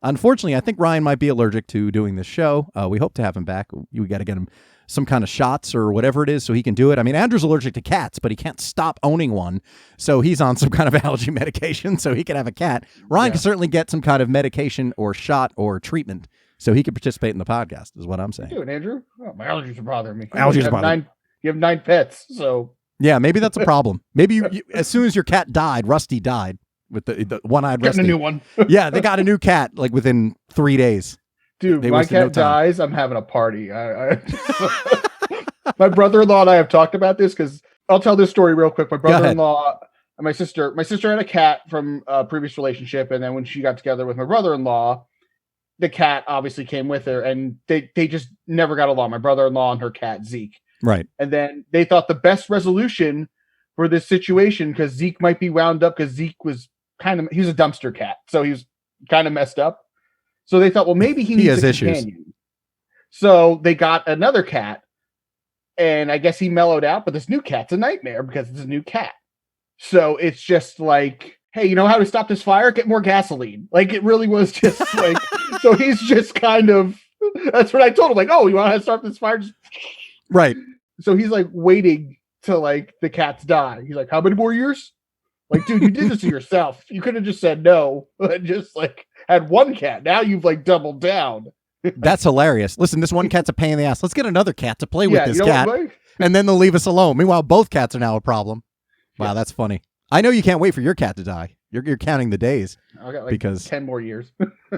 Unfortunately, I think Ryan might be allergic to doing this show. We hope to have him back. We got to get him some kind of shots or whatever it is so he can do it. I mean, Andrew's allergic to cats, but he can't stop owning one. So he's on some kind of allergy medication so he can have a cat. Ryan can certainly get some kind of medication or shot or treatment so he can participate in the podcast, is what I'm saying. What are you doing, Andrew? Oh, my allergies are bothering me. Allergies are bothering me. You have 9 pets, so... Yeah, maybe that's a problem. Maybe you, as soon as your cat died, Rusty died with the one-eyed Rusty. Getting a new one. Yeah, they got a new cat like within 3 days. Dude, my cat dies, I'm having a party. My brother-in-law and I have talked about this because I'll tell this story real quick. My brother-in-law and my sister had a cat from a previous relationship, and then when she got together with my brother-in-law, the cat obviously came with her, and they just never got along. My brother-in-law and her cat, Zeke. Right. And then they thought the best resolution for this situation, because Zeke might be wound up, because Zeke was he was a dumpster cat, so he was kind of messed up. So they thought, well, maybe he needs a companion. So they got another cat, and I guess he mellowed out, but this new cat's a nightmare because it's a new cat. So it's just like, hey, you know how to stop this fire? Get more gasoline. Like, it really was just like, so he's just kind of, that's what I told him. Like, oh, you want to start this fire? Just... Right. So he's like waiting till like the cats die. He's like, how many more years? Like, dude, you did this to yourself. You could have just said no and just like had one cat. Now you've like doubled down. That's hilarious. Listen, this one cat's a pain in the ass. Let's get another cat to play with this cat. What, and then they'll leave us alone. Meanwhile, both cats are now a problem. Wow, that's funny. I know you can't wait for your cat to die. You're counting the days. I got like because 10 more years.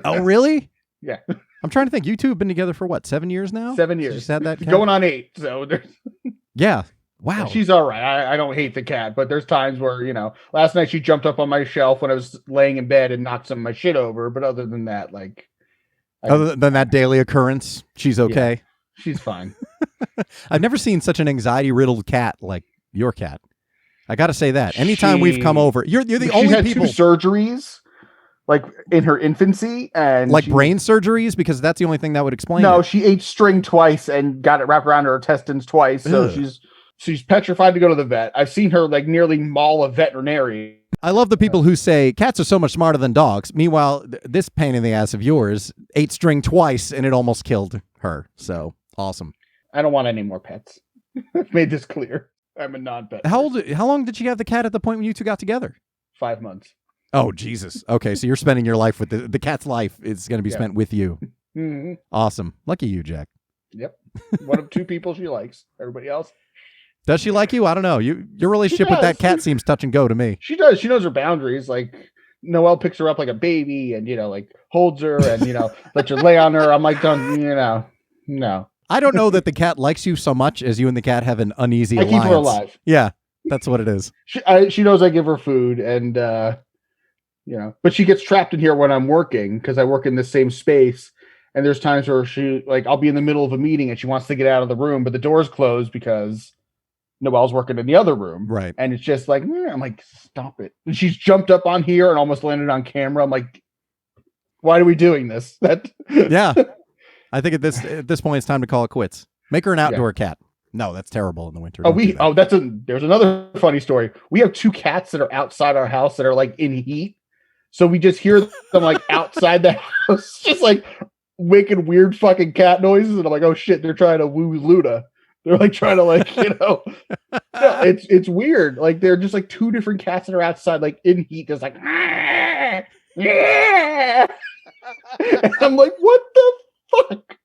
Oh, really? Yeah. I'm trying to think. You two have been together for what, 7 years now? 7 years. You said that cat? Going on 8. So there's... Yeah. Wow. She's all right. I don't hate the cat, but there's times where, you know, last night she jumped up on my shelf when I was laying in bed and knocked some of my shit over. But other than that, like... Other than that daily occurrence, she's okay. Yeah, she's fine. I've never seen such an anxiety-riddled cat like your cat. I got to say that. Anytime we've come over, you're the only had people. 2 surgeries, like in her infancy, and like brain surgeries, because that's the only thing that would explain. No, it. she ate string twice and got it wrapped around her intestines twice, so she's petrified to go to the vet. I've seen her like nearly maul a veterinarian. I love the people who say cats are so much smarter than dogs. Meanwhile, this pain in the ass of yours ate string twice and it almost killed her. So awesome. I don't want any more pets. I've made this clear. I'm a non-pet. How long did you have the cat at the point when you two got together? 5 months. Oh, Jesus. Okay, so you're spending your life with the cat's life is going to be spent with you. Mm-hmm. Awesome. Lucky you, Jack. Yep. One of 2 people she likes. Everybody else. Does she like you? I don't know. Your relationship with that cat seems touch and go to me. She does. She knows her boundaries. Like, Noelle picks her up like a baby and, you know, like holds her and, you know, lets her lay on her. I'm like, don't, you know, no. I don't know that the cat likes you so much as you and the cat have an uneasy alliance. I keep her alive. Yeah, that's what it is. She knows I give her food and, you know, but she gets trapped in here when I'm working because I work in the same space. And there's times where I'll be in the middle of a meeting and she wants to get out of the room, but the door's closed because Noelle's working in the other room. Right. And it's just like, I'm like, stop it. And she's jumped up on here and almost landed on camera. I'm like, why are we doing this? Yeah. I think at this point, it's time to call it quits. Make her an outdoor cat. No, that's terrible in the winter. There's another funny story. We have 2 cats that are outside our house that are like in heat. So we just hear them like outside the house, just like making weird fucking cat noises. And I'm like, oh shit, they're trying to woo Luna. They're like trying to like, you know, it's weird. Like they're just like 2 different cats that are outside, like in heat, just like, yeah. And I'm like, what the fuck?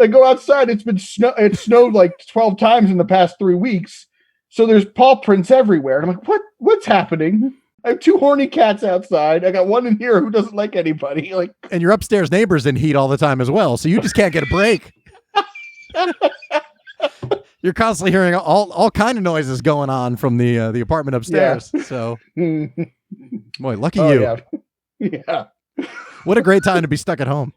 I go outside. It snowed like 12 times in the past 3 weeks. So there's paw prints everywhere. And I'm like, what's happening? I have 2 horny cats outside. I got one in here who doesn't like anybody. Like, and your upstairs neighbor's in heat all the time as well. So you just can't get a break. You're constantly hearing all kind of noises going on from the apartment upstairs. Yeah. So, boy, lucky you. Yeah. What a great time to be stuck at home.